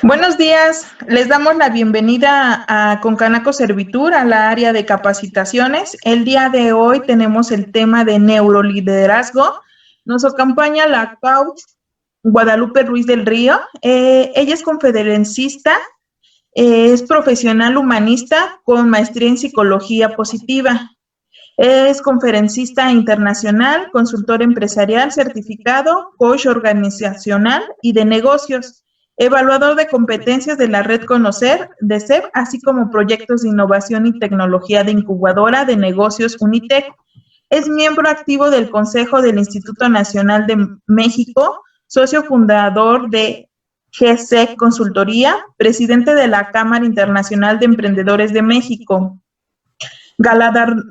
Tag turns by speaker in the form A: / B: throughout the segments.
A: Buenos días, les damos la bienvenida a Concanaco Servitur, a la área de capacitaciones. El día de hoy tenemos el tema de neuroliderazgo. Nos acompaña la coach Guadalupe Ruiz del Río. Ella es conferencista, es profesional humanista con maestría en psicología positiva. Es conferencista internacional, consultor empresarial certificado, coach organizacional y de negocios, evaluador de competencias de la red Conocer, de CEP, así como proyectos de innovación y tecnología de incubadora de negocios Unitec. Es miembro activo del Consejo del Instituto Nacional de México, socio fundador de GC Consultoría, presidente de la Cámara Internacional de Emprendedores de México, galardonada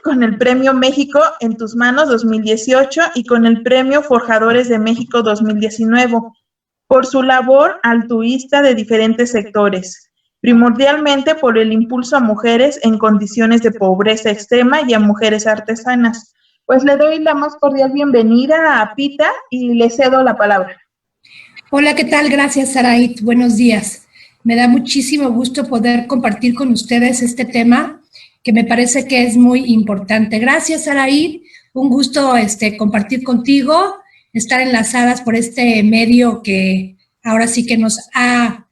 A: con el Premio México en tus manos 2018 y con el Premio Forjadores de México 2019 por su labor altruista de diferentes sectores, primordialmente por el impulso a mujeres en condiciones de pobreza extrema y a mujeres artesanas. Pues le doy la más cordial bienvenida a Pita y le cedo la palabra.
B: Hola, ¿qué tal? Gracias, Saraid. Buenos días. Me da muchísimo gusto poder compartir con ustedes este tema que me parece que es muy importante. Gracias, Saraid. Un gusto compartir contigo, estar enlazadas por este medio que ahora sí que nos ha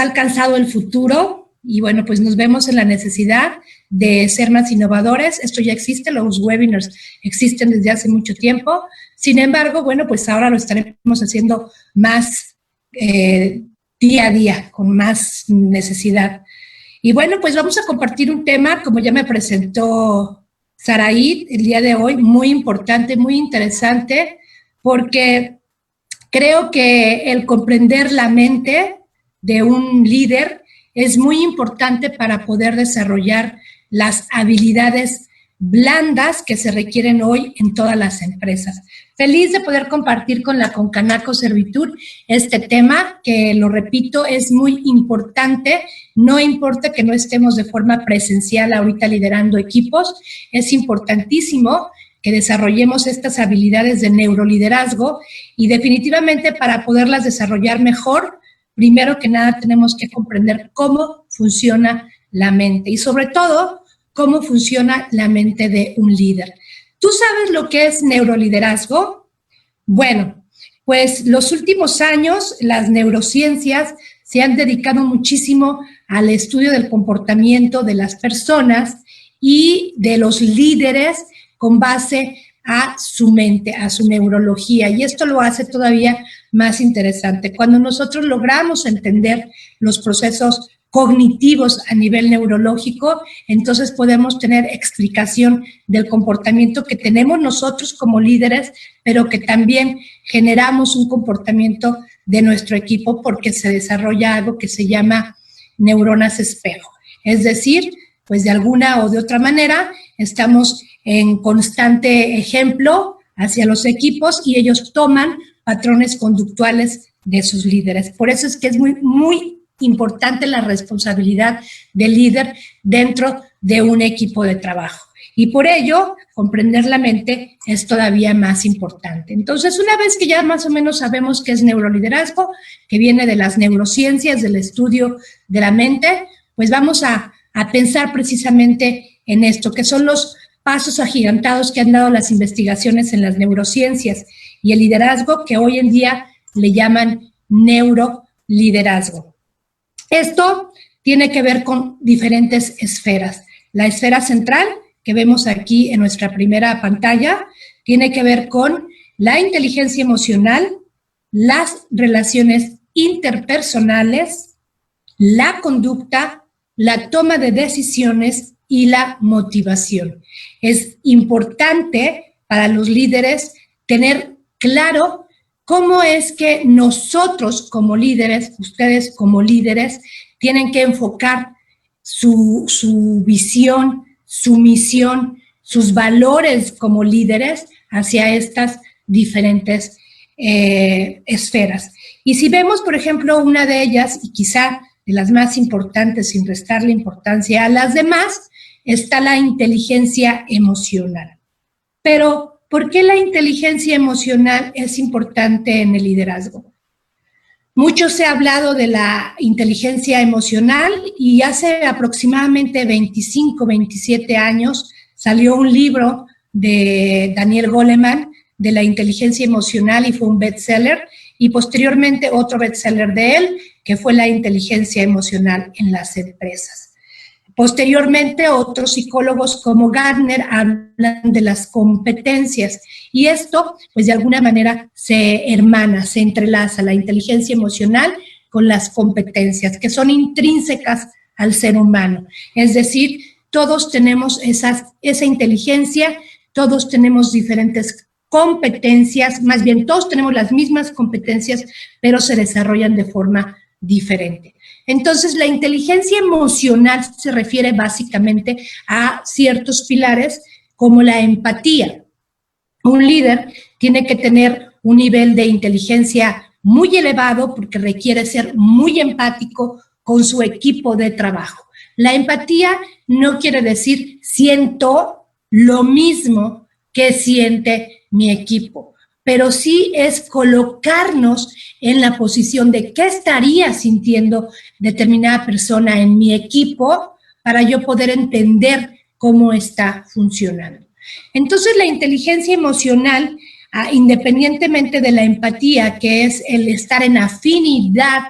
B: alcanzado el futuro y bueno, pues nos vemos en la necesidad de ser más innovadores. Esto ya existe, los webinars existen desde hace mucho tiempo. Sin embargo, bueno, pues ahora lo estaremos haciendo más día a día, con más necesidad. Y bueno, pues vamos a compartir un tema, como ya me presentó Saraid, el día de hoy, muy importante, muy interesante, porque creo que el comprender la mente de un líder es muy importante para poder desarrollar las habilidades blandas que se requieren hoy en todas las empresas. Feliz de poder compartir con la Concanaco Servitur este tema que, lo repito, es muy importante. No importa que no estemos de forma presencial ahorita liderando equipos, es importantísimo que desarrollemos estas habilidades de neuroliderazgo y definitivamente para poderlas desarrollar mejor, primero que nada tenemos que comprender cómo funciona la mente y sobre todo cómo funciona la mente de un líder. ¿Tú sabes lo que es neuroliderazgo? Bueno, pues los últimos años las neurociencias se han dedicado muchísimo al estudio del comportamiento de las personas y de los líderes con base a su mente, a su neurología, y esto lo hace todavía más interesante. Cuando nosotros logramos entender los procesos cognitivos a nivel neurológico, entonces podemos tener explicación del comportamiento que tenemos nosotros como líderes, pero que también generamos un comportamiento de nuestro equipo porque se desarrolla algo que se llama neuronas espejo. Es decir, pues de alguna o de otra manera estamos en constante ejemplo hacia los equipos y ellos toman patrones conductuales de sus líderes. Por eso es que es muy importante la responsabilidad del líder dentro de un equipo de trabajo. Y por ello, comprender la mente es todavía más importante. Entonces, una vez que ya más o menos sabemos qué es neuroliderazgo, que viene de las neurociencias, del estudio de la mente, pues vamos a pensar precisamente en esto, que son los pasos agigantados que han dado las investigaciones en las neurociencias y el liderazgo, que hoy en día le llaman neuroliderazgo. Esto tiene que ver con diferentes esferas. La esfera central, que vemos aquí en nuestra primera pantalla, tiene que ver con la inteligencia emocional, las relaciones interpersonales, la conducta, la toma de decisiones y la motivación. Es importante para los líderes tener claro cómo es que nosotros como líderes, ustedes como líderes, tienen que enfocar su visión, su misión, sus valores como líderes hacia estas diferentes esferas. Y si vemos, por ejemplo, una de ellas, y quizá de las más importantes sin restarle importancia a las demás, está la inteligencia emocional. Pero ¿por qué la inteligencia emocional es importante en el liderazgo? Mucho se ha hablado de la inteligencia emocional y hace aproximadamente 25, 27 años salió un libro de Daniel Goleman de la inteligencia emocional y fue un bestseller, y posteriormente otro bestseller de él que fue la inteligencia emocional en las empresas. Posteriormente, otros psicólogos como Gardner hablan de las competencias y esto, pues de alguna manera se hermana, se entrelaza la inteligencia emocional con las competencias que son intrínsecas al ser humano. Es decir, todos tenemos esa inteligencia, todos tenemos diferentes competencias, más bien todos tenemos las mismas competencias, pero se desarrollan de forma diferente. Entonces, la inteligencia emocional se refiere básicamente a ciertos pilares como la empatía. Un líder tiene que tener un nivel de inteligencia muy elevado porque requiere ser muy empático con su equipo de trabajo. La empatía no quiere decir siento lo mismo que siente mi equipo, pero sí es colocarnos en la posición de qué estaría sintiendo determinada persona en mi equipo para yo poder entender cómo está funcionando. Entonces, la inteligencia emocional, independientemente de la empatía, que es el estar en afinidad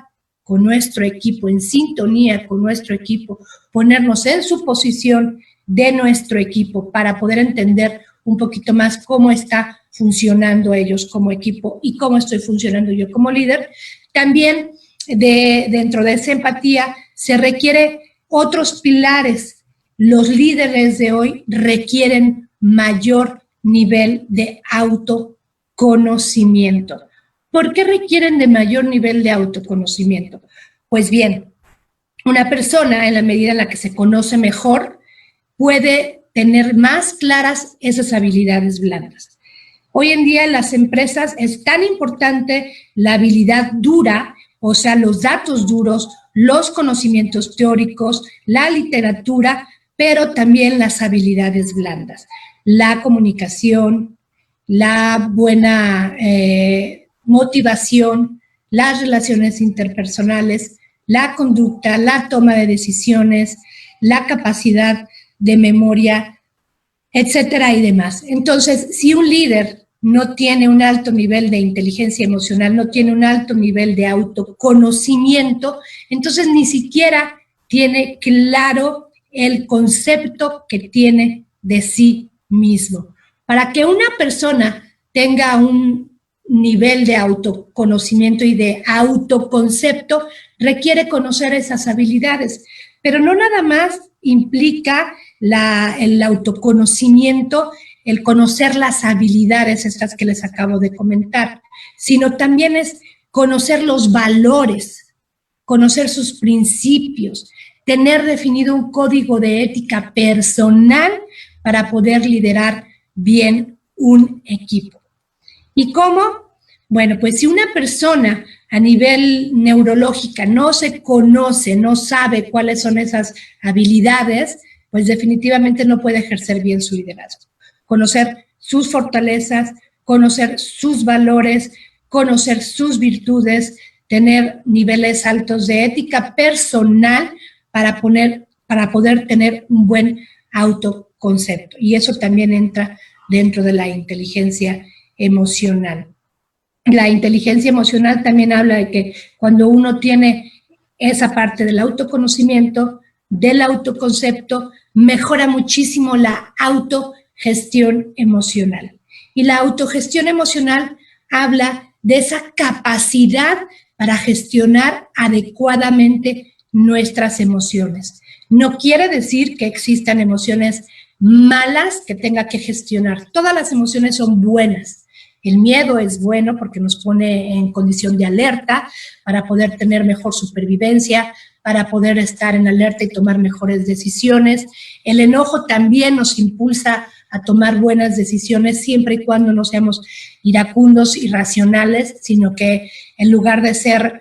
B: con nuestro equipo, en sintonía con nuestro equipo, ponernos en su posición de nuestro equipo para poder entender un poquito más cómo está funcionando ellos como equipo y cómo estoy funcionando yo como líder. También dentro de esa empatía se requiere otros pilares. Los líderes de hoy requieren mayor nivel de autoconocimiento. ¿Por qué requieren de mayor nivel de autoconocimiento? Pues bien, una persona en la medida en la que se conoce mejor puede tener más claras esas habilidades blandas. Hoy en día en las empresas es tan importante la habilidad dura, o sea, los datos duros, los conocimientos teóricos, la literatura, pero también las habilidades blandas, la comunicación, la buena motivación, las relaciones interpersonales, la conducta, la toma de decisiones, la capacidad de memoria, etcétera y demás. Entonces, si un líder no tiene un alto nivel de inteligencia emocional, no tiene un alto nivel de autoconocimiento, entonces ni siquiera tiene claro el concepto que tiene de sí mismo. Para que una persona tenga un nivel de autoconocimiento y de autoconcepto, requiere conocer esas habilidades, pero no nada más implica el autoconocimiento, el conocer las habilidades estas que les acabo de comentar, sino también es conocer los valores, conocer sus principios, tener definido un código de ética personal para poder liderar bien un equipo. ¿Y cómo? Bueno, pues si una persona a nivel neurológica no se conoce, no sabe cuáles son esas habilidades, pues definitivamente no puede ejercer bien su liderazgo. Conocer sus fortalezas, conocer sus valores, conocer sus virtudes, tener niveles altos de ética personal para poder tener un buen autoconcepto. Y eso también entra dentro de la inteligencia emocional. La inteligencia emocional también habla de que cuando uno tiene esa parte del autoconocimiento, del autoconcepto, mejora muchísimo la autogestión emocional. Y la autogestión emocional habla de esa capacidad para gestionar adecuadamente nuestras emociones. No quiere decir que existan emociones malas que tenga que gestionar. Todas las emociones son buenas. El miedo es bueno porque nos pone en condición de alerta para poder tener mejor supervivencia, para poder estar en alerta y tomar mejores decisiones. El enojo también nos impulsa a tomar buenas decisiones siempre y cuando no seamos iracundos, irracionales, sino que en lugar de ser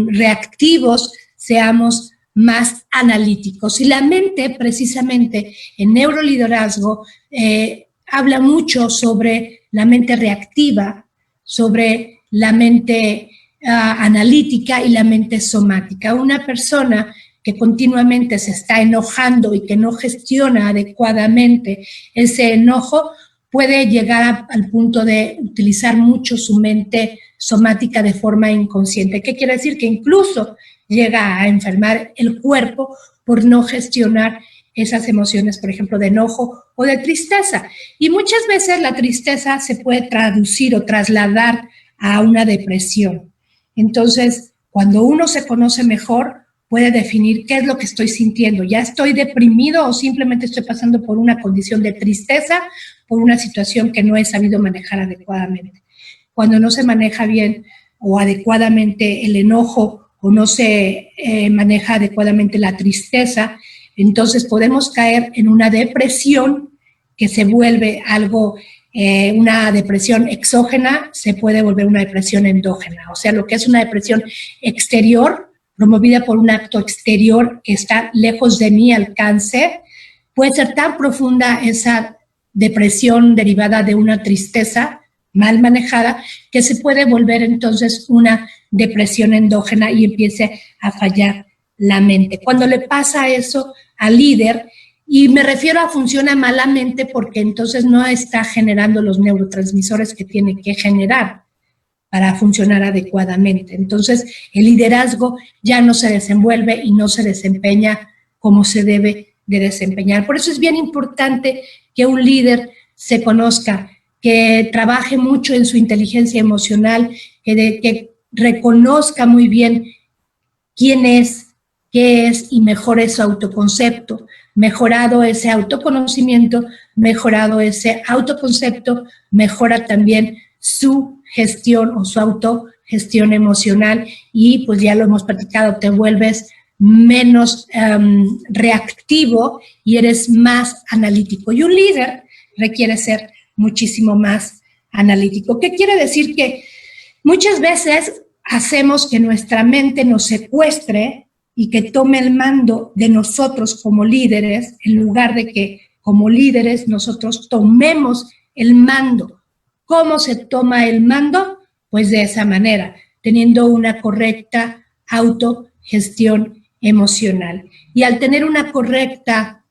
B: reactivos, seamos más analíticos. Y la mente, precisamente, en neuroliderazgo, habla mucho sobre la mente reactiva, sobre la mente analítica y la mente somática. Una persona que continuamente se está enojando y que no gestiona adecuadamente ese enojo puede llegar al punto de utilizar mucho su mente somática de forma inconsciente. ¿Qué quiere decir? Que incluso llega a enfermar el cuerpo por no gestionar esas emociones, por ejemplo, de enojo o de tristeza. Y muchas veces la tristeza se puede traducir o trasladar a una depresión. Entonces, cuando uno se conoce mejor, puede definir qué es lo que estoy sintiendo. ¿Ya estoy deprimido o simplemente estoy pasando por una condición de tristeza, por una situación que no he sabido manejar adecuadamente? Cuando no se maneja bien o adecuadamente el enojo o no se maneja adecuadamente la tristeza, entonces podemos caer en una depresión que se vuelve algo, una depresión exógena, se puede volver una depresión endógena. O sea, lo que es una depresión exterior, promovida por un acto exterior que está lejos de mi alcance, puede ser tan profunda esa depresión derivada de una tristeza mal manejada que se puede volver entonces una depresión endógena y empiece a fallar la mente. Cuando le pasa eso al líder, y me refiero a funciona malamente porque entonces no está generando los neurotransmisores que tiene que generar para funcionar adecuadamente. Entonces, el liderazgo ya no se desenvuelve y no se desempeña como se debe de desempeñar. Por eso es bien importante que un líder se conozca, que trabaje mucho en su inteligencia emocional, que reconozca muy bien quién es, qué es y mejore su autoconcepto. Mejorado ese autoconocimiento, mejorado ese autoconcepto, mejora también su gestión o su autogestión emocional y pues ya lo hemos platicado, te vuelves menos reactivo y eres más analítico. Y un líder requiere ser muchísimo más analítico. ¿Qué quiere decir? Que muchas veces hacemos que nuestra mente nos secuestre y que tome el mando de nosotros como líderes, en lugar de que como líderes nosotros tomemos el mando. ¿Cómo se toma el mando? Pues de esa manera, teniendo una correcta autogestión emocional. Y al tener una correcta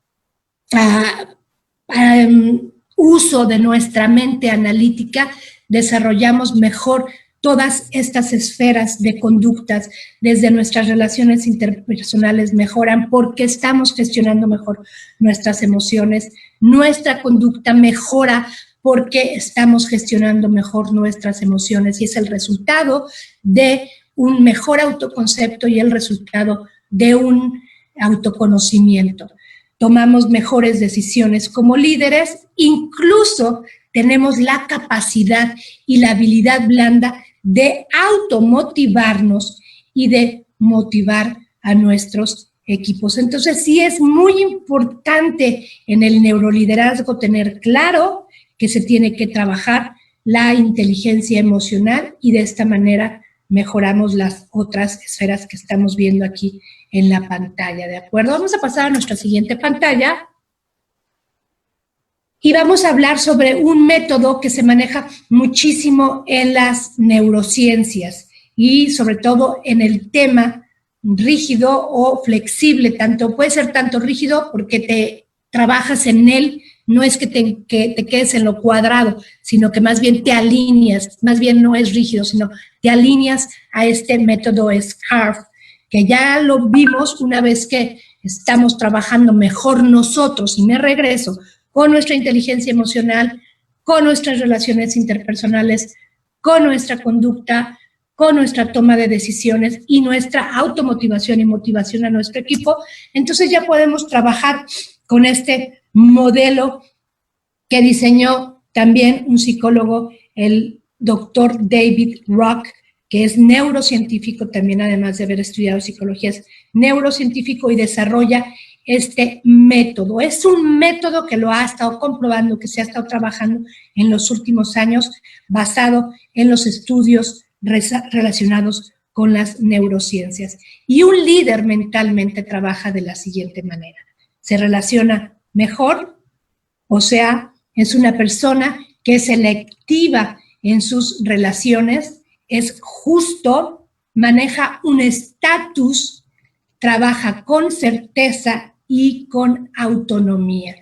B: uso de nuestra mente analítica, desarrollamos mejor todas estas esferas de conductas, desde nuestras relaciones interpersonales mejoran porque estamos gestionando mejor nuestras emociones, nuestra conducta mejora porque estamos gestionando mejor nuestras emociones y es el resultado de un mejor autoconcepto y el resultado de un autoconocimiento. Tomamos mejores decisiones como líderes, incluso tenemos la capacidad y la habilidad blanda de automotivarnos y de motivar a nuestros equipos. Entonces, sí es muy importante en el neuroliderazgo tener claro que se tiene que trabajar la inteligencia emocional y de esta manera mejoramos las otras esferas que estamos viendo aquí en la pantalla, ¿de acuerdo? Vamos a pasar a nuestra siguiente pantalla. Y vamos a hablar sobre un método que se maneja muchísimo en las neurociencias y sobre todo en el tema rígido o flexible. Puede ser tanto rígido porque te trabajas en él, no es que te quedes en lo cuadrado, sino que más bien te alineas, más bien no es rígido, sino te alineas a este método SCARF, que ya lo vimos una vez que estamos trabajando mejor nosotros, y me regreso, con nuestra inteligencia emocional, con nuestras relaciones interpersonales, con nuestra conducta, con nuestra toma de decisiones y nuestra automotivación y motivación a nuestro equipo. Entonces ya podemos trabajar con este modelo que diseñó también un psicólogo, el doctor David Rock, que es neurocientífico también, además de haber estudiado psicología, es neurocientífico y desarrolla este método. Es un método que lo ha estado comprobando, que se ha estado trabajando en los últimos años, basado en los estudios relacionados con las neurociencias. Y un líder mentalmente trabaja de la siguiente manera. Se relaciona mejor, o sea, es una persona que es selectiva en sus relaciones, es justo, maneja un estatus, trabaja con certeza y con autonomía.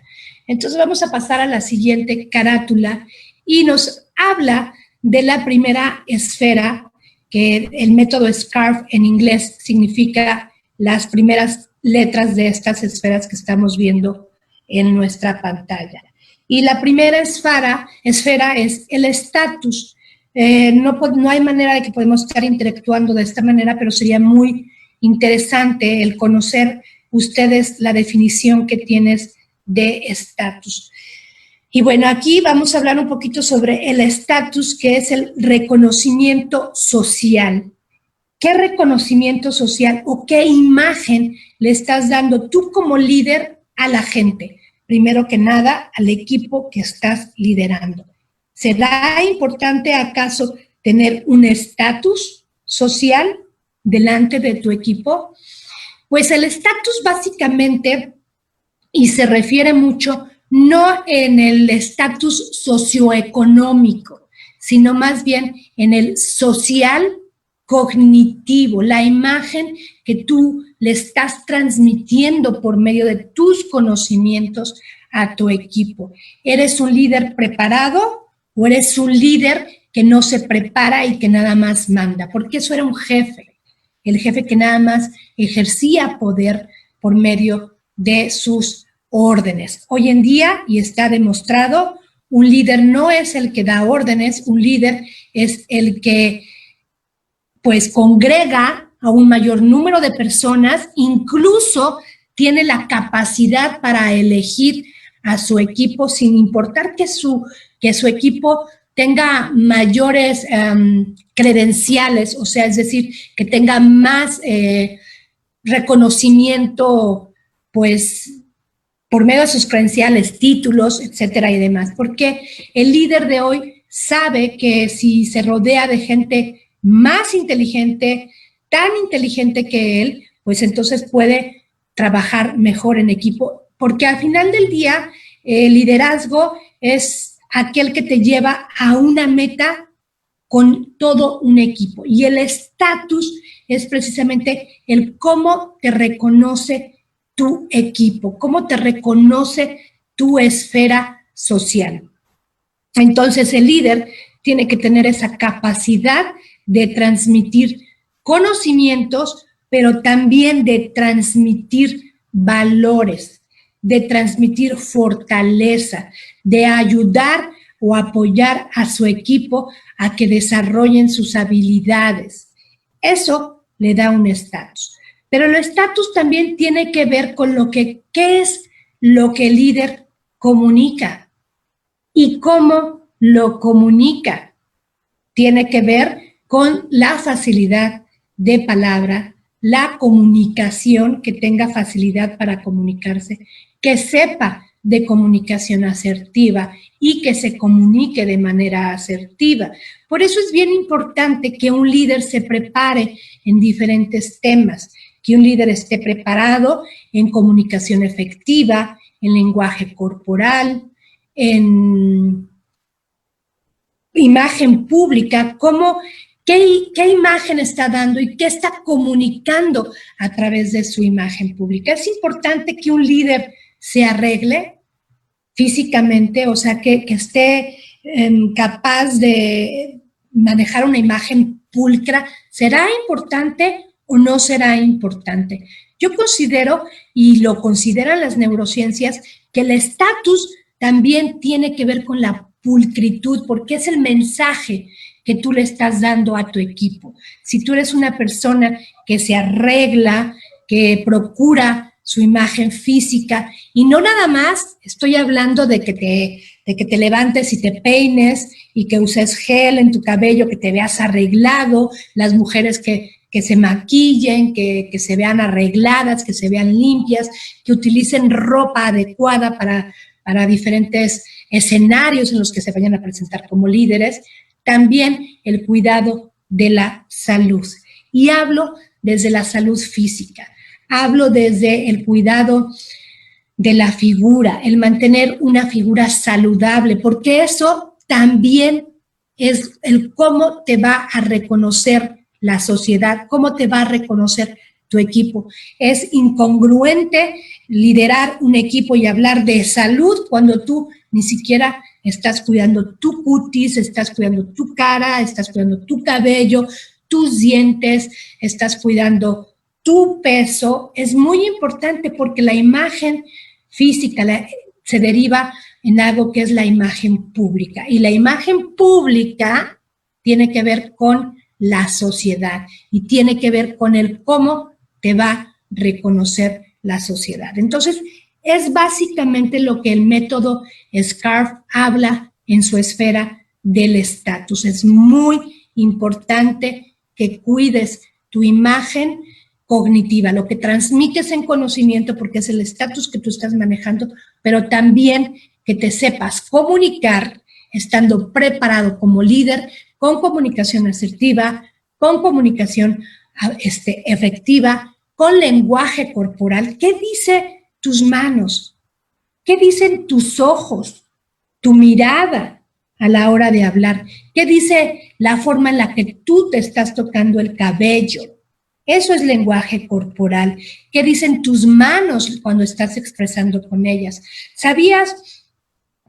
B: Entonces vamos a pasar a la siguiente carátula y nos habla de la primera esfera, que el método SCARF en inglés significa las primeras letras de estas esferas que estamos viendo en nuestra pantalla. Y la primera esfera es el estatus. No hay manera de que podemos estar interactuando de esta manera, pero sería muy interesante el conocer ustedes la definición que tienes de estatus. Y bueno, aquí vamos a hablar un poquito sobre el estatus, que es el reconocimiento social. ¿Qué reconocimiento social o qué imagen le estás dando tú como líder a la gente? Primero que nada, al equipo que estás liderando. ¿Será importante acaso tener un estatus social delante de tu equipo? Pues el estatus básicamente, y se refiere mucho, no en el estatus socioeconómico, sino más bien en el social cognitivo, la imagen que tú le estás transmitiendo por medio de tus conocimientos a tu equipo. ¿Eres un líder preparado o eres un líder que no se prepara y que nada más manda? Porque eso era un jefe, el jefe que nada más ejercía poder por medio de sus órdenes. Hoy en día, y está demostrado, un líder no es el que da órdenes, un líder es el que pues congrega a un mayor número de personas, incluso tiene la capacidad para elegir a su equipo sin importar que su equipo tenga mayores credenciales, o sea, es decir, que tenga más reconocimiento, pues, por medio de sus credenciales, títulos, etcétera y demás. Porque el líder de hoy sabe que si se rodea de gente más inteligente, tan inteligente que él, pues entonces puede trabajar mejor en equipo, porque al final del día el liderazgo es aquel que te lleva a una meta con todo un equipo, y el estatus es precisamente el cómo te reconoce tu equipo, cómo te reconoce tu esfera social. Entonces el líder tiene que tener esa capacidad de transmitir conocimientos, pero también de transmitir valores, de transmitir fortaleza, de ayudar o apoyar a su equipo a que desarrollen sus habilidades. Eso le da un estatus. Pero el estatus también tiene que ver con qué es lo que el líder comunica y cómo lo comunica. Tiene que ver con la facilidad de palabra, la comunicación, que tenga facilidad para comunicarse, que sepa de comunicación asertiva y que se comunique de manera asertiva. Por eso es bien importante que un líder se prepare en diferentes temas, que un líder esté preparado en comunicación efectiva, en lenguaje corporal, en imagen pública, qué imagen está dando y qué está comunicando a través de su imagen pública. Es importante que un líder se arregle físicamente, o sea, que esté capaz de manejar una imagen pulcra. ¿Será importante o no será importante? Yo considero, y lo consideran las neurociencias, que el estatus también tiene que ver con la pulcritud, porque es el mensaje que tú le estás dando a tu equipo. Si tú eres una persona que se arregla, que procura su imagen física, y no nada más estoy hablando de que te levantes y te peines y que uses gel en tu cabello, que te veas arreglado, las mujeres que se maquillen, que se vean arregladas, que se vean limpias, que utilicen ropa adecuada para diferentes escenarios en los que se vayan a presentar como líderes. También el cuidado de la salud. Y hablo desde la salud física, hablo desde el cuidado de la figura, el mantener una figura saludable, porque eso también es el cómo te va a reconocer la sociedad, cómo te va a reconocer tu equipo. Es incongruente liderar un equipo y hablar de salud cuando tú ni siquiera estás cuidando tu cutis, estás cuidando tu cara, estás cuidando tu cabello, tus dientes, estás cuidando tu peso. Es muy importante porque la imagen física se deriva en algo que es la imagen pública. Y la imagen pública tiene que ver con la sociedad y tiene que ver con el cómo te va a reconocer la sociedad. Entonces, es básicamente lo que el método SCARF habla en su esfera del estatus. Es muy importante que cuides tu imagen cognitiva, lo que transmites en conocimiento, porque es el estatus que tú estás manejando, pero también que te sepas comunicar estando preparado como líder, con comunicación asertiva, con comunicación efectiva, con lenguaje corporal. ¿Qué dice tus manos? ¿Qué dicen tus ojos? Tu mirada a la hora de hablar. ¿Qué dice la forma en la que tú te estás tocando el cabello? Eso es lenguaje corporal. ¿Qué dicen tus manos cuando estás expresando con ellas? ¿Sabías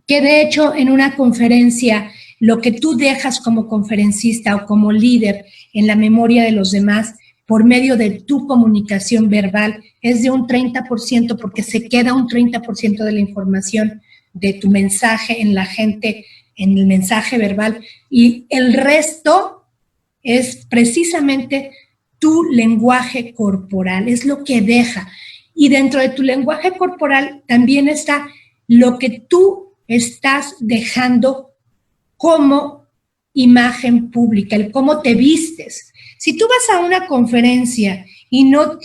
B: que de hecho en una conferencia lo que tú dejas como conferencista o como líder en la memoria de los demás por medio de tu comunicación verbal es de un 30%, porque se queda un 30% de la información de tu mensaje en la gente, en el mensaje verbal, y el resto es precisamente tu lenguaje corporal, es lo que deja. Y dentro de tu lenguaje corporal también está lo que tú estás dejando como imagen pública, el cómo te vistes. Si tú vas a una conferencia y no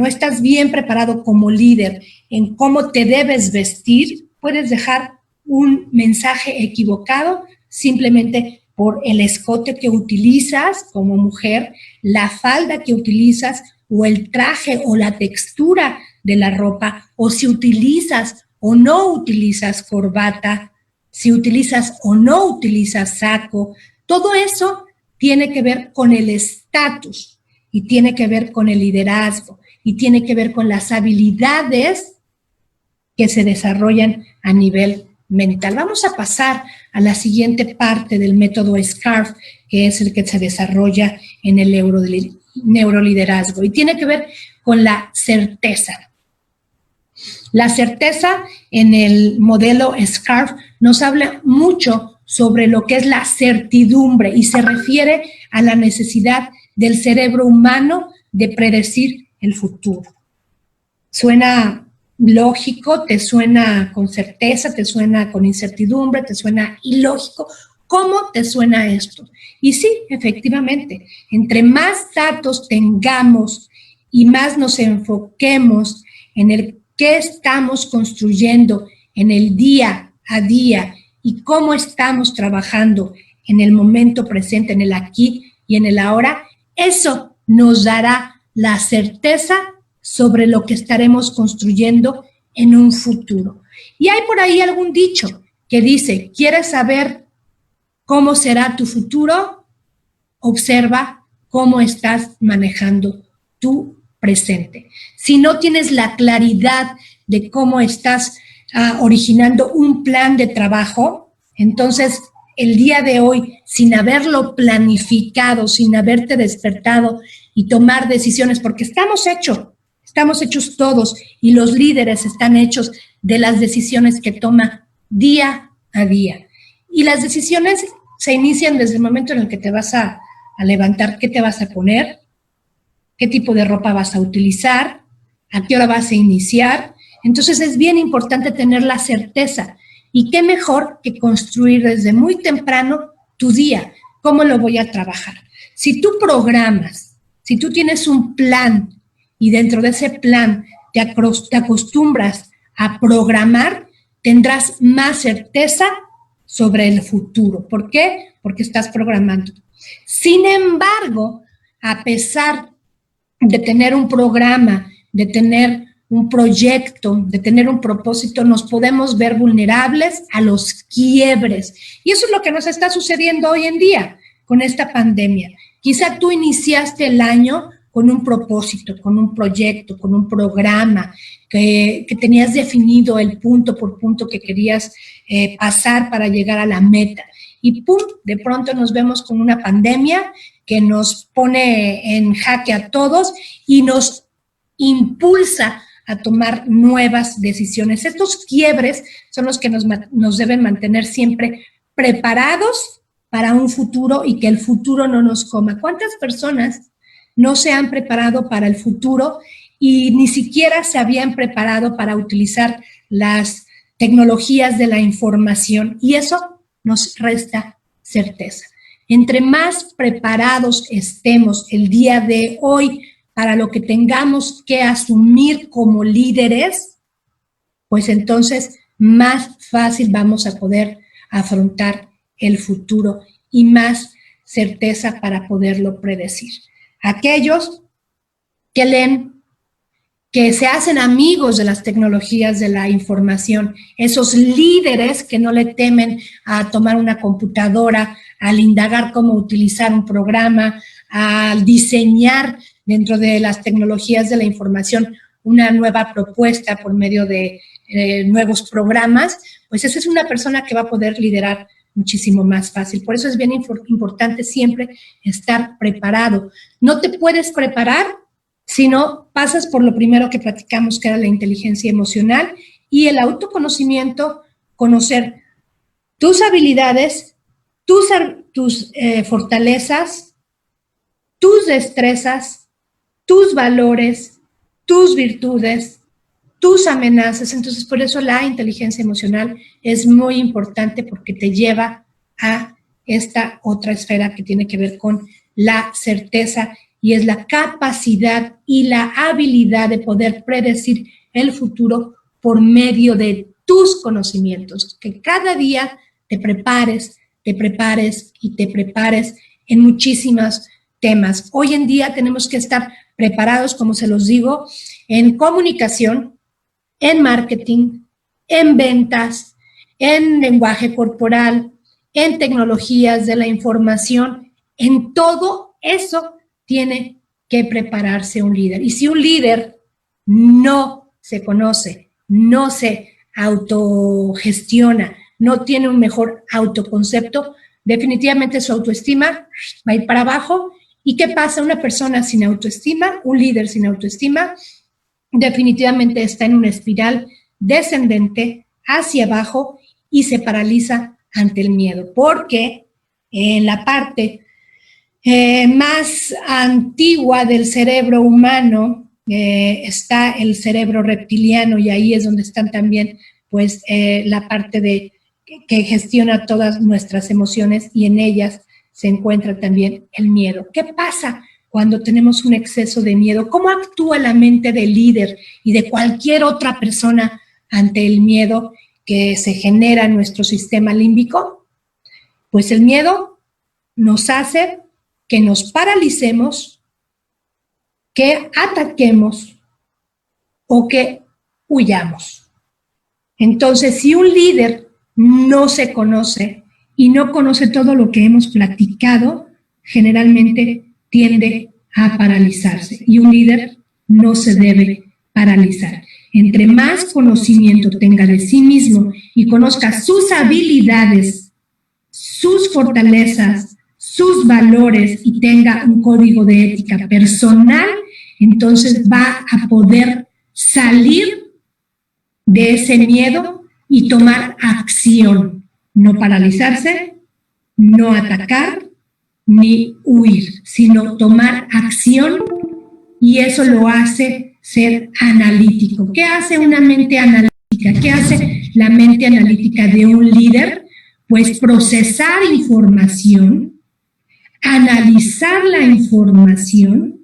B: estás bien preparado como líder en cómo te debes vestir, puedes dejar un mensaje equivocado simplemente por el escote que utilizas como mujer, la falda que utilizas o el traje o la textura de la ropa, o si utilizas o no utilizas corbata, si utilizas o no utilizas saco. Todo eso tiene que ver con el estatus y tiene que ver con el liderazgo y tiene que ver con las habilidades que se desarrollan a nivel mental. Vamos a pasar a la siguiente parte del método SCARF, que es el que se desarrolla en el neuroliderazgo y tiene que ver con la certeza. La certeza en el modelo SCARF nos habla mucho sobre lo que es la certidumbre y se refiere a la necesidad del cerebro humano de predecir el futuro. Suena lógico, te suena con certeza, te suena con incertidumbre, te suena ilógico. ¿Cómo te suena esto? Y sí, efectivamente, entre más datos tengamos y más nos enfoquemos en el qué estamos construyendo en el día a día y cómo estamos trabajando en el momento presente, en el aquí y en el ahora, eso nos dará la certeza sobre lo que estaremos construyendo en un futuro. Y hay por ahí algún dicho que dice, ¿quieres saber cómo será tu futuro? Observa cómo estás manejando tu presente. Si no tienes la claridad de cómo estás originando un plan de trabajo, entonces el día de hoy, sin haberlo planificado, sin haberte despertado y tomar decisiones, porque estamos hechos todos y los líderes están hechos de las decisiones que toma día a día. Y las decisiones se inician desde el momento en el que te vas a levantar, qué te vas a poner, qué tipo de ropa vas a utilizar, a qué hora vas a iniciar. Entonces es bien importante tener la certeza. Y qué mejor que construir desde muy temprano tu día, cómo lo voy a trabajar. Si tú programas, si tú tienes un plan y dentro de ese plan te acostumbras a programar, tendrás más certeza sobre el futuro. ¿Por qué? Porque estás programando. Sin embargo, a pesar de tener un programa, de tener un proyecto, de tener un propósito, nos podemos ver vulnerables a los quiebres. Y eso es lo que nos está sucediendo hoy en día con esta pandemia, Quizá tú iniciaste el año con un propósito, con un proyecto, con un programa, que tenías definido el punto por punto que querías pasar para llegar a la meta. Y ¡pum!, de pronto nos vemos con una pandemia que nos pone en jaque a todos y nos impulsa a tomar nuevas decisiones. Estos quiebres son los que nos deben mantener siempre preparados para un futuro y que el futuro no nos coma. ¿Cuántas personas no se han preparado para el futuro y ni siquiera se habían preparado para utilizar las tecnologías de la información? Y eso nos resta certeza. Entre más preparados estemos el día de hoy para lo que tengamos que asumir como líderes, pues entonces más fácil vamos a poder afrontar el futuro y más certeza para poderlo predecir. Aquellos que leen, que se hacen amigos de las tecnologías de la información, esos líderes que no le temen a tomar una computadora, al indagar cómo utilizar un programa, al diseñar dentro de las tecnologías de la información una nueva propuesta por medio de nuevos programas, pues esa es una persona que va a poder liderar muchísimo más fácil. Por eso es bien importante siempre estar preparado. No te puedes preparar si no pasas por lo primero que platicamos, que era la inteligencia emocional y el autoconocimiento, conocer tus habilidades, tus fortalezas, tus destrezas, tus valores, tus virtudes, tus amenazas. Entonces, por eso la inteligencia emocional es muy importante porque te lleva a esta otra esfera que tiene que ver con la certeza y es la capacidad y la habilidad de poder predecir el futuro por medio de tus conocimientos. Que cada día te prepares en muchísimos temas. Hoy en día tenemos que estar preparados, como se los digo, en comunicación, en marketing, en ventas, en lenguaje corporal, en tecnologías de la información. En todo eso tiene que prepararse un líder. Y si un líder no se conoce, no se autogestiona, no tiene un mejor autoconcepto, definitivamente su autoestima va a ir para abajo. ¿Y qué pasa? Una persona sin autoestima, un líder sin autoestima, definitivamente está en una espiral descendente hacia abajo y se paraliza ante el miedo, porque en la parte más antigua del cerebro humano está el cerebro reptiliano y ahí es donde están también pues la parte que gestiona todas nuestras emociones y en ellas se encuentra también el miedo. ¿Qué pasa cuando tenemos un exceso de miedo? ¿Cómo actúa la mente del líder y de cualquier otra persona ante el miedo que se genera en nuestro sistema límbico? Pues el miedo nos hace que nos paralicemos, que ataquemos o que huyamos. Entonces, si un líder no se conoce y no conoce todo lo que hemos platicado, generalmente tiende a paralizarse. Y un líder no se debe paralizar. Entre más conocimiento tenga de sí mismo y conozca sus habilidades, sus fortalezas, sus valores y tenga un código de ética personal, entonces va a poder salir de ese miedo y tomar acción. No paralizarse, no atacar, ni huir, sino tomar acción y eso lo hace ser analítico. ¿Qué hace una mente analítica? ¿Qué hace la mente analítica de un líder? Pues procesar información, analizar la información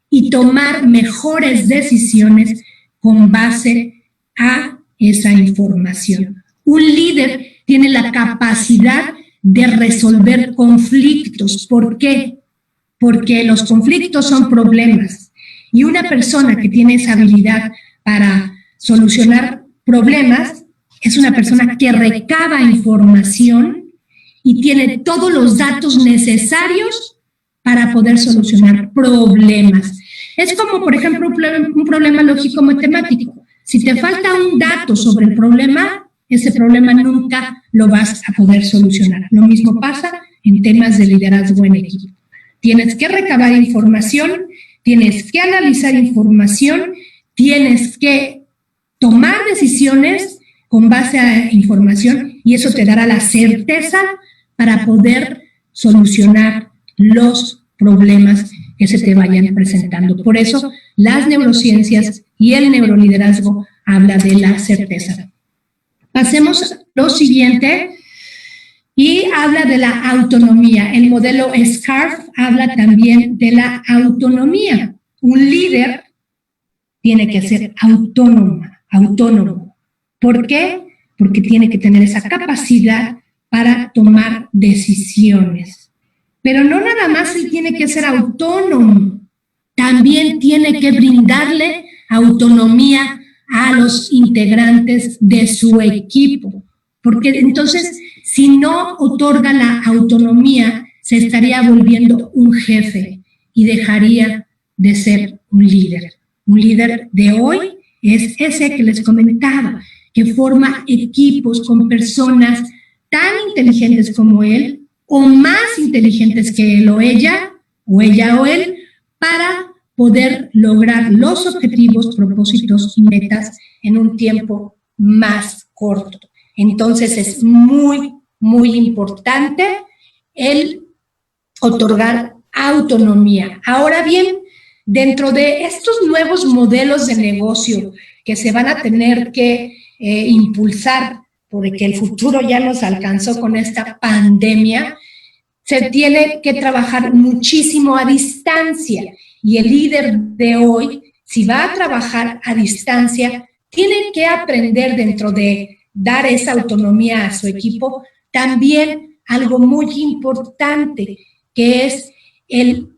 B: y tomar mejores decisiones con base a esa información. Un líder tiene la capacidad de resolver conflictos. ¿Por qué? Porque los conflictos son problemas. Y una persona que tiene esa habilidad para solucionar problemas es una persona que recaba información y tiene todos los datos necesarios para poder solucionar problemas. Es como, por ejemplo, un problema lógico-matemático. Si te falta un dato sobre el problema, ese problema nunca lo vas a poder solucionar. Lo mismo pasa en temas de liderazgo en equipo. Tienes que recabar información, tienes que analizar información, tienes que tomar decisiones con base a información y eso te dará la certeza para poder solucionar los problemas que se te vayan presentando. Por eso, las neurociencias y el neuroliderazgo habla de la certeza. Pasemos a lo siguiente y habla de la autonomía. El modelo SCARF habla también de la autonomía. Un líder tiene que ser autónomo. ¿Por qué? Porque tiene que tener esa capacidad para tomar decisiones. Pero no nada más él tiene que ser autónomo, también tiene que brindarle autonomía a los integrantes de su equipo, porque entonces si no otorga la autonomía se estaría volviendo un jefe y dejaría de ser un líder. Un líder de hoy es ese que les comentaba, que forma equipos con personas tan inteligentes como él o más inteligentes que él o ella o él para poder lograr los objetivos, propósitos y metas en un tiempo más corto. Entonces es muy, muy importante el otorgar autonomía. Ahora bien, dentro de estos nuevos modelos de negocio que se van a tener que impulsar, porque el futuro ya nos alcanzó con esta pandemia, se tiene que trabajar muchísimo a distancia. Y el líder de hoy, si va a trabajar a distancia, tiene que aprender dentro de dar esa autonomía a su equipo, también algo muy importante, que es el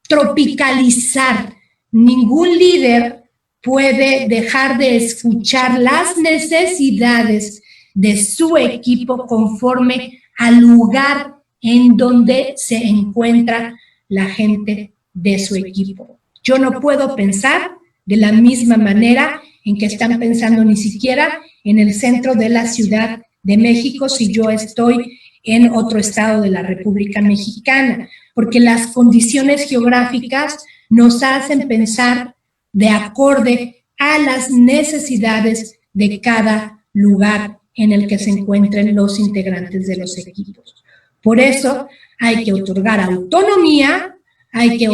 B: tropicalizar. Ningún líder puede dejar de escuchar las necesidades de su equipo conforme al lugar en donde se encuentra la gente de su equipo. Yo no puedo pensar de la misma manera en que están pensando ni siquiera en el centro de la Ciudad de México si yo estoy en otro estado de la República Mexicana, porque las condiciones geográficas nos hacen pensar de acorde a las necesidades de cada lugar en el que se encuentren los integrantes de los equipos. Por eso hay que otorgar autonomía, hay que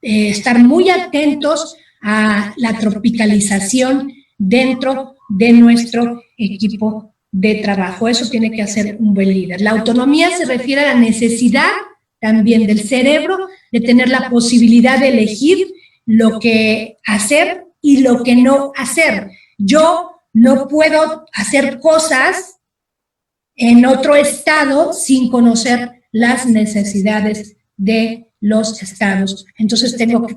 B: estar muy atentos a la tropicalización dentro de nuestro equipo de trabajo. Eso tiene que hacer un buen líder. La autonomía se refiere a la necesidad también del cerebro de tener la posibilidad de elegir lo que hacer y lo que no hacer. Yo no puedo hacer cosas en otro estado sin conocer las necesidades de los estados. Entonces tengo que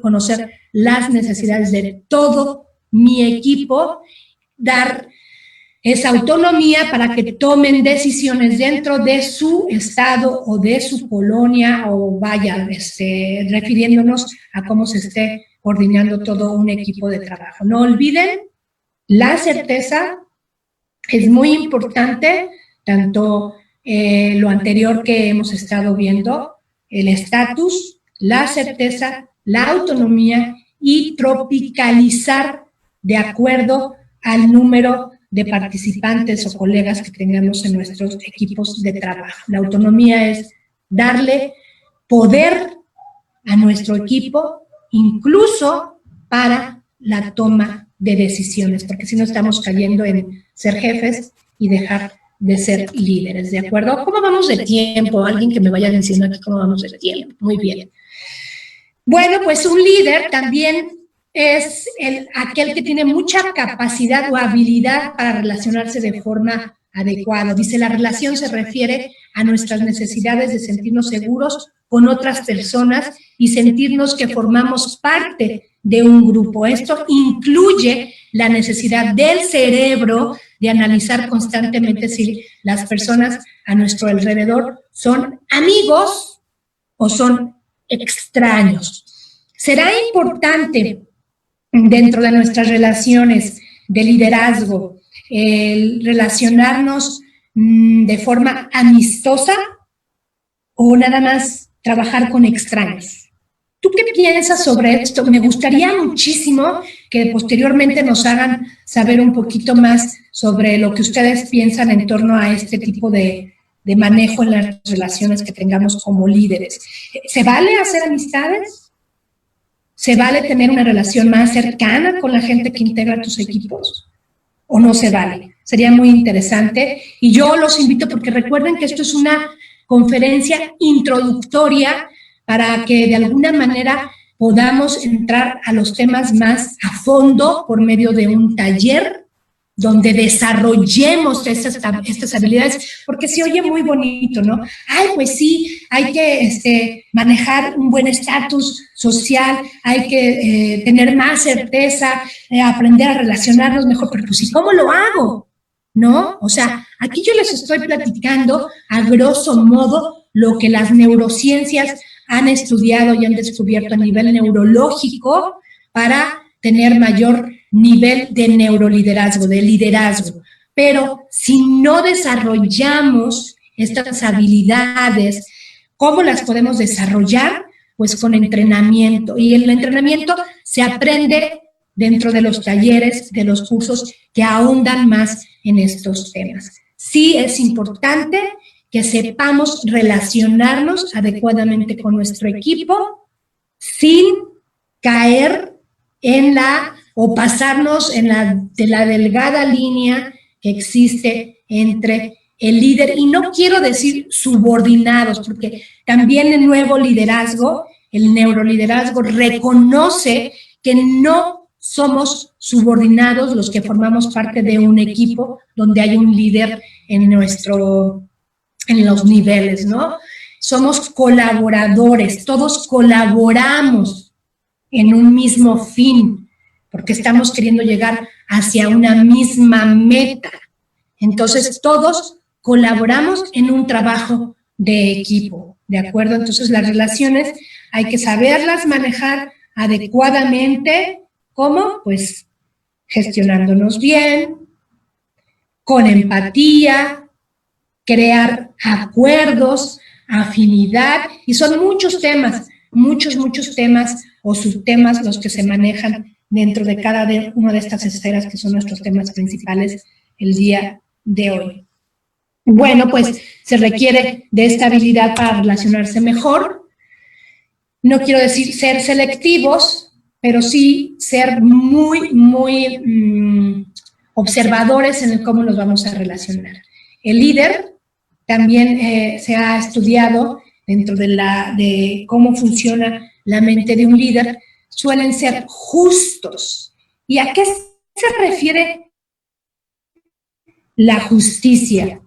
B: conocer las necesidades de todo mi equipo, dar esa autonomía para que tomen decisiones dentro de su estado o de su colonia o vaya, refiriéndonos a cómo se esté coordinando todo un equipo de trabajo. No olviden, la certeza es muy importante, tanto lo anterior que hemos estado viendo, el estatus, la certeza, la autonomía y tropicalizar de acuerdo al número de participantes o colegas que tengamos en nuestros equipos de trabajo. La autonomía es darle poder a nuestro equipo, incluso para la toma de decisiones, porque si no estamos cayendo en ser jefes y dejar de ser líderes, ¿de acuerdo? ¿Cómo vamos de tiempo? Alguien que me vaya diciendo aquí cómo vamos de tiempo. Muy bien. Bueno, pues un líder también es aquel que tiene mucha capacidad o habilidad para relacionarse de forma adecuada. Dice, la relación se refiere a nuestras necesidades de sentirnos seguros con otras personas y sentirnos que formamos parte de un grupo. Esto incluye la necesidad del cerebro de analizar constantemente si las personas a nuestro alrededor son amigos o son extraños. Será importante dentro de nuestras relaciones de liderazgo el relacionarnos de forma amistosa o nada más trabajar con extraños. ¿Tú qué piensas sobre esto? Me gustaría muchísimo que posteriormente nos hagan saber un poquito más sobre lo que ustedes piensan en torno a este tipo de manejo en las relaciones que tengamos como líderes. ¿Se vale hacer amistades? ¿Se vale tener una relación más cercana con la gente que integra tus equipos? ¿O no se vale? Sería muy interesante. Y yo los invito porque recuerden que esto es una conferencia introductoria para que de alguna manera podamos entrar a los temas más a fondo por medio de un taller donde desarrollemos estas habilidades, porque se oye muy bonito, ¿no? Ay, pues sí, hay que manejar un buen estatus social, hay que tener más certeza, aprender a relacionarnos mejor, pero pues ¿y cómo lo hago? ¿No? O sea, aquí yo les estoy platicando a grosso modo lo que las neurociencias han estudiado y han descubierto a nivel neurológico para tener mayor nivel de neuroliderazgo, de liderazgo. Pero si no desarrollamos estas habilidades, ¿cómo las podemos desarrollar? Pues con entrenamiento. Y el entrenamiento se aprende dentro de los talleres, de los cursos que ahondan más en estos temas. Sí es importante que sepamos relacionarnos adecuadamente con nuestro equipo sin caer en o pasarnos de la delgada línea que existe entre el líder, y no quiero decir subordinados, porque también el nuevo liderazgo, el neuroliderazgo, reconoce que no somos subordinados los que formamos parte de un equipo donde hay un líder en los niveles, ¿no? Somos colaboradores, todos colaboramos en un mismo fin, porque estamos queriendo llegar hacia una misma meta. Entonces, todos colaboramos en un trabajo de equipo, ¿de acuerdo? Entonces, las relaciones hay que saberlas manejar adecuadamente. ¿Cómo? Pues gestionándonos bien, con empatía, crear acuerdos, afinidad, y son muchos temas, muchos temas o subtemas los que se manejan dentro de cada una de estas esferas que son nuestros temas principales el día de hoy. Bueno, pues se requiere de esta habilidad para relacionarse mejor. No quiero decir ser selectivos, pero sí ser muy observadores en el cómo nos vamos a relacionar. El líder también se ha estudiado dentro de cómo funciona la mente de un líder, suelen ser justos. ¿Y a qué se refiere la justicia?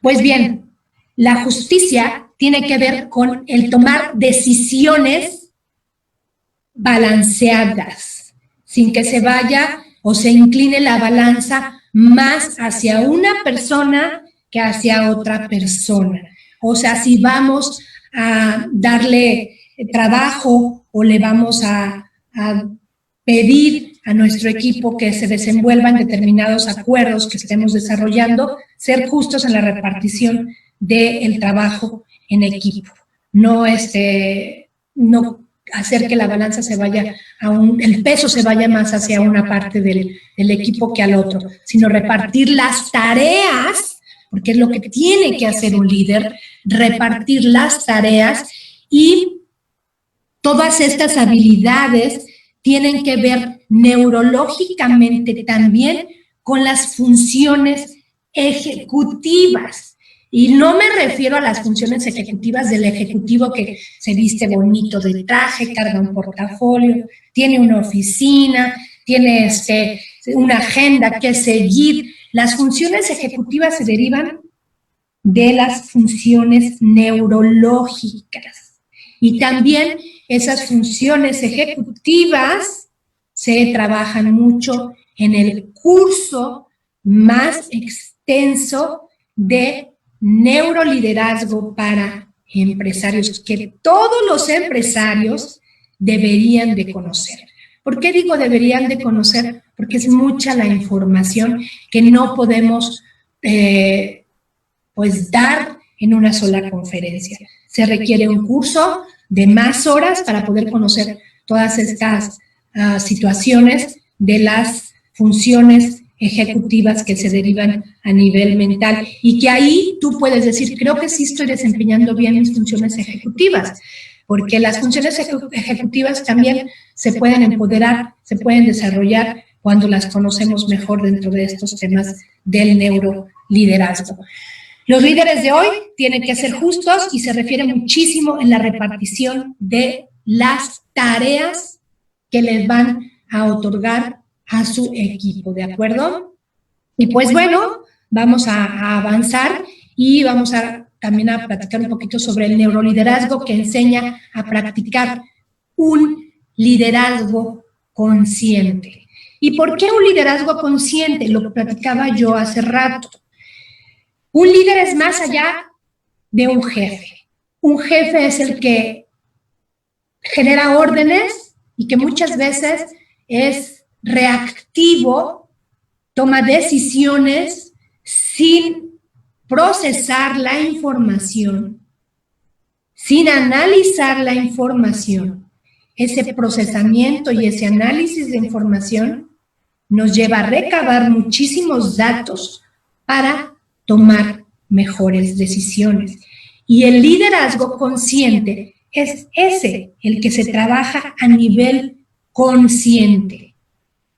B: Pues bien, la justicia tiene que ver con el tomar decisiones balanceadas, sin que se vaya o se incline la balanza más hacia una persona que hacia otra persona. O sea, si vamos a darle trabajo o le vamos a pedir a nuestro equipo que se desenvuelva en determinados acuerdos que estemos desarrollando, ser justos en la repartición del trabajo en equipo. No hacer que la balanza se vaya el peso se vaya más hacia una parte del equipo que al otro, sino repartir las tareas, porque es lo que tiene que hacer un líder, repartir las tareas, y todas estas habilidades tienen que ver neurológicamente también con las funciones ejecutivas. Y no me refiero a las funciones ejecutivas del ejecutivo que se viste bonito de traje, carga un portafolio, tiene una oficina, tiene una agenda que seguir. Las funciones ejecutivas se derivan de las funciones neurológicas. Y también esas funciones ejecutivas se trabajan mucho en el curso más extenso de neuroliderazgo para empresarios, que todos los empresarios deberían de conocer. ¿Por qué digo deberían de conocer? Porque es mucha la información que no podemos pues dar en una sola conferencia. Se requiere un curso de más horas para poder conocer todas estas situaciones de las funciones ejecutivas que se derivan a nivel mental, y que ahí tú puedes decir, creo que sí estoy desempeñando bien mis funciones ejecutivas, porque las funciones ejecutivas también se pueden empoderar, se pueden desarrollar cuando las conocemos mejor dentro de estos temas del neuroliderazgo. Los líderes de hoy tienen que ser justos y se refiere muchísimo en la repartición de las tareas que les van a otorgar a su equipo, ¿de acuerdo? Y pues bueno, vamos a avanzar y vamos también a platicar un poquito sobre el neuroliderazgo, que enseña a practicar un liderazgo consciente. ¿Y por qué un liderazgo consciente? Lo platicaba yo hace rato. Un líder es más allá de un jefe. Un jefe es el que genera órdenes y que muchas veces es reactivo, toma decisiones sin procesar la información, sin analizar la información. Ese procesamiento y ese análisis de información nos lleva a recabar muchísimos datos para tomar mejores decisiones. Y el liderazgo consciente es ese, el que se trabaja a nivel consciente.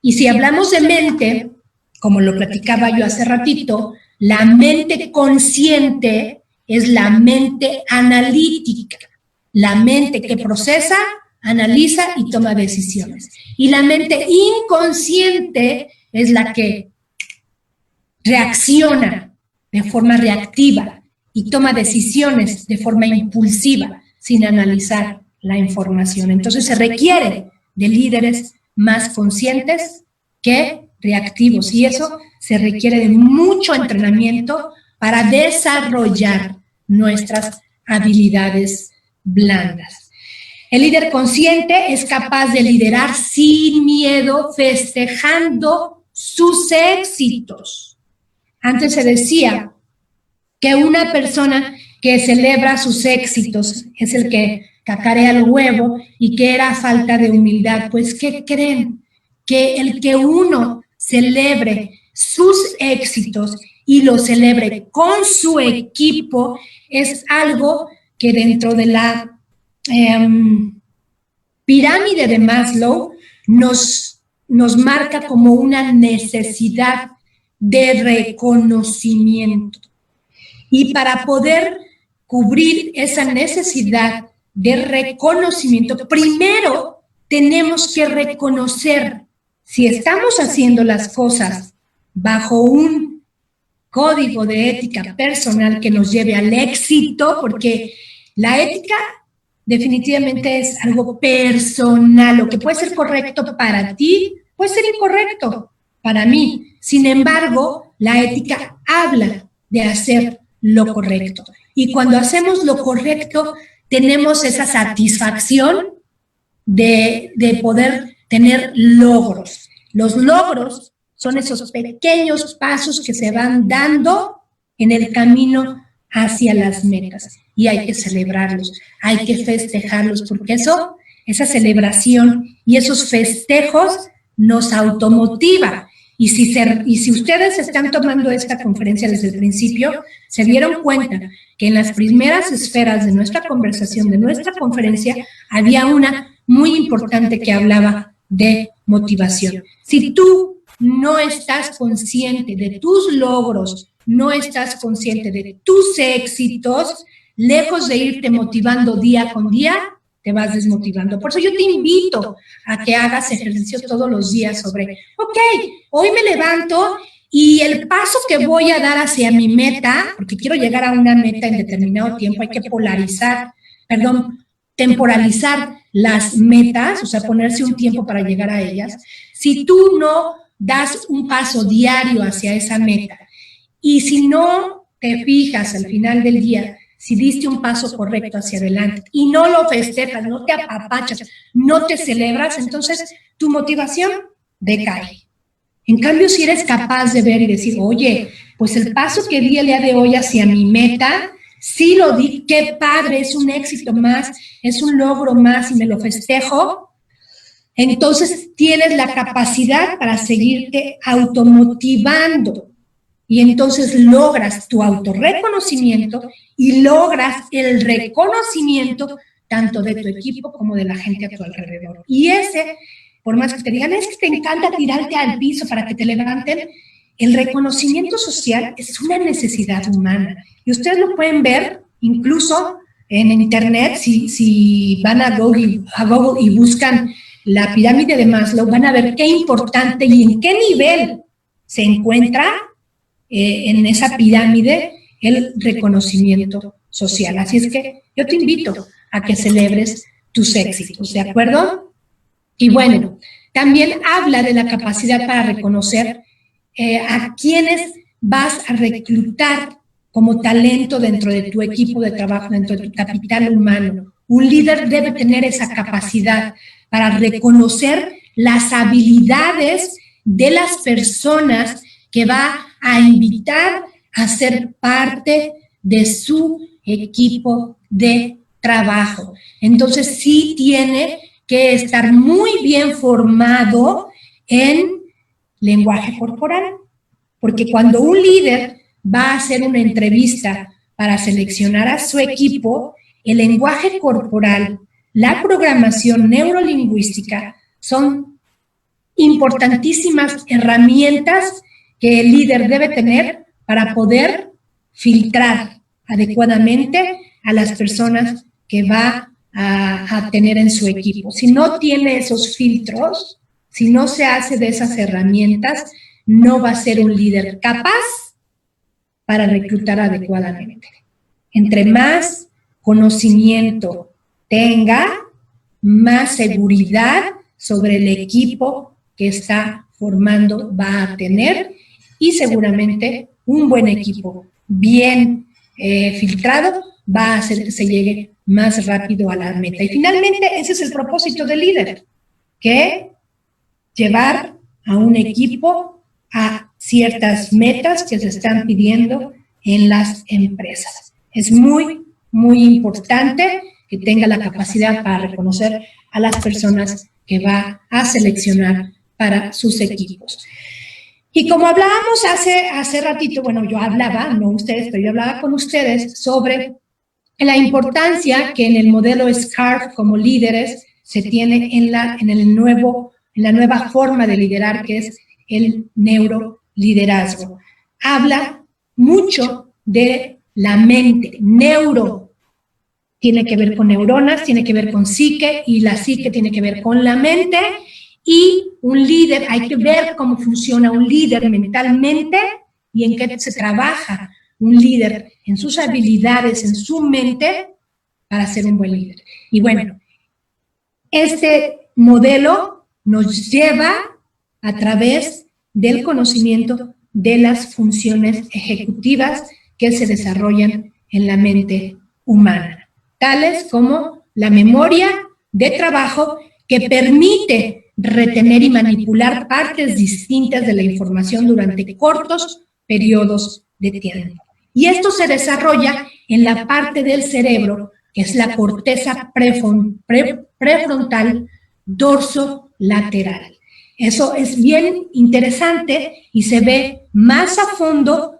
B: Y si hablamos de mente, como lo platicaba yo hace ratito, la mente consciente es la mente analítica, la mente que procesa, analiza y toma decisiones. Y la mente inconsciente es la que reacciona de forma reactiva y toma decisiones de forma impulsiva sin analizar la información. Entonces se requiere de líderes más conscientes que reactivos, y eso se requiere de mucho entrenamiento para desarrollar nuestras habilidades blandas. El líder consciente es capaz de liderar sin miedo, festejando sus éxitos. Antes se decía que una persona que celebra sus éxitos es el que cacarea el huevo y que era falta de humildad. Pues, ¿qué creen? Que el que uno celebre sus éxitos y lo celebre con su equipo es algo que dentro de la pirámide de Maslow nos marca como una necesidad de reconocimiento. Y para poder cubrir esa necesidad de reconocimiento, primero tenemos que reconocer si estamos haciendo las cosas bajo un código de ética personal que nos lleve al éxito, porque la ética definitivamente es algo personal. Lo que puede ser correcto para ti puede ser incorrecto para mí. Sin embargo, la ética habla de hacer lo correcto. Y cuando hacemos lo correcto, tenemos esa satisfacción de poder tener logros. Los logros son esos pequeños pasos que se van dando en el camino hacia las metas. Y hay que celebrarlos, hay que festejarlos, porque esa celebración y esos festejos nos automotiva. Y si ustedes están tomando esta conferencia desde el principio, se dieron cuenta que en las primeras esferas de nuestra conversación, de nuestra conferencia, había una muy importante que hablaba de motivación. Si tú no estás consciente de tus logros, no estás consciente de tus éxitos, lejos de irte motivando día con día, te vas desmotivando. Por eso yo te invito a que hagas ejercicio todos los días sobre, ok, hoy me levanto y el paso que voy a dar hacia mi meta, porque quiero llegar a una meta en determinado tiempo, hay que temporalizar las metas, o sea, ponerse un tiempo para llegar a ellas. Si tú no das un paso diario hacia esa meta y si no te fijas al final del día si diste un paso correcto hacia adelante y no lo festejas, no te apapachas, no te celebras, entonces tu motivación decae. En cambio, si eres capaz de ver y decir, oye, pues el paso que di el día de hoy hacia mi meta, sí lo di, qué padre, es un éxito más, es un logro más y me lo festejo, entonces tienes la capacidad para seguirte automotivando y entonces logras tu autorreconocimiento y logras el reconocimiento tanto de tu equipo como de la gente a tu alrededor. Y ese, por más que te digan, es que te encanta tirarte al piso para que te levanten, el reconocimiento social es una necesidad humana. Y ustedes lo pueden ver incluso en internet, si van a Google y buscan la pirámide de Maslow, van a ver qué importante y en qué nivel se encuentra en esa pirámide el reconocimiento social. Así es que yo te invito a que celebres tus éxitos, ¿de acuerdo? Y bueno, también habla de la capacidad para reconocer a quienes vas a reclutar como talento dentro de tu equipo de trabajo, dentro de tu capital humano. Un líder debe tener esa capacidad para reconocer las habilidades de las personas que va a invitar a ser parte de su equipo de trabajo. Entonces, sí tiene que estar muy bien formado en lenguaje corporal, porque cuando un líder va a hacer una entrevista para seleccionar a su equipo, el lenguaje corporal, la programación neurolingüística son importantísimas herramientas que el líder debe tener para poder filtrar adecuadamente a las personas que va a tener en su equipo. Si no tiene esos filtros, si no se hace de esas herramientas, no va a ser un líder capaz para reclutar adecuadamente. Entre más conocimiento tenga, más seguridad sobre el equipo que está formando va a tener y seguramente un buen equipo bien filtrado va a hacer que se llegue más rápido a la meta. Y finalmente ese es el propósito del líder, que llevar a un equipo a ciertas metas que se están pidiendo en las empresas. Es muy, muy importante que tenga la capacidad para reconocer a las personas que va a seleccionar para sus equipos. Y como hablábamos hace ratito, bueno, yo hablaba, no ustedes, pero yo hablaba con ustedes sobre la importancia que en el modelo SCARF como líderes se tiene en la nueva forma de liderar, que es el neuroliderazgo. Habla mucho de la mente. Neuro tiene que ver con neuronas, tiene que ver con psique, y la psique tiene que ver con la mente. Y un líder, hay que ver cómo funciona un líder mentalmente y en qué se trabaja un líder en sus habilidades, en su mente, para ser un buen líder. Y bueno, este modelo nos lleva a través del conocimiento de las funciones ejecutivas que se desarrollan en la mente humana, tales como la memoria de trabajo, que permite retener y manipular partes distintas de la información durante cortos periodos de tiempo. Y esto se desarrolla en la parte del cerebro, que es la corteza prefrontal dorsolateral. Eso es bien interesante y se ve más a fondo,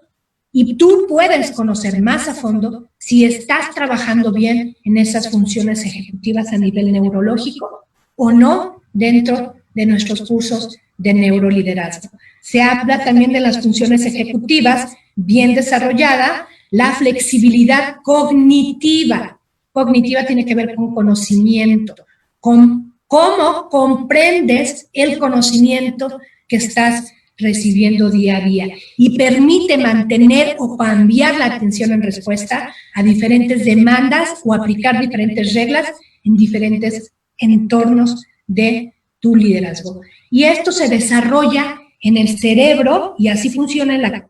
B: y tú puedes conocer más a fondo si estás trabajando bien en esas funciones ejecutivas a nivel neurológico o no dentro de nuestros cursos de neuroliderazgo. Se habla también de las funciones ejecutivas bien desarrollada, la flexibilidad cognitiva. Cognitiva tiene que ver con conocimiento, con cómo comprendes el conocimiento que estás recibiendo día a día, y permite mantener o cambiar la atención en respuesta a diferentes demandas o aplicar diferentes reglas en diferentes entornos de tu liderazgo. Y esto se desarrolla en el cerebro, y así funciona en la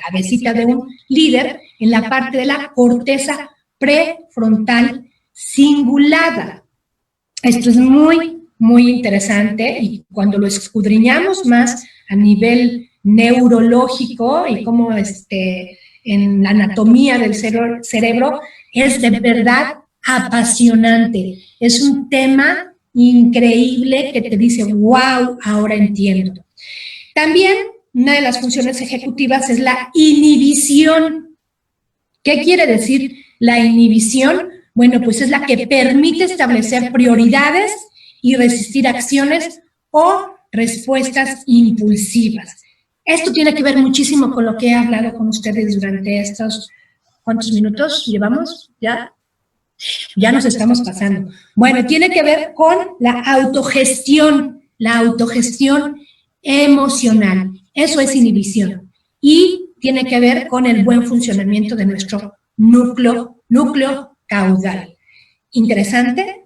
B: cabecita de un líder, en la parte de la corteza prefrontal cingulada. Esto es muy, muy interesante y cuando lo escudriñamos más a nivel neurológico y cómo en la anatomía del cerebro, es de verdad apasionante. Es un tema increíble que te dice, wow, ahora entiendo. También una de las funciones ejecutivas es la inhibición. ¿Qué quiere decir la inhibición? Bueno, pues es la que permite establecer prioridades y resistir acciones o respuestas impulsivas. Esto tiene que ver muchísimo con lo que he hablado con ustedes durante estos, ¿cuántos minutos llevamos? Ya nos estamos pasando. Bueno, tiene que ver con la autogestión emocional. Eso es inhibición. Y tiene que ver con el buen funcionamiento de nuestro núcleo caudal. ¿Interesante?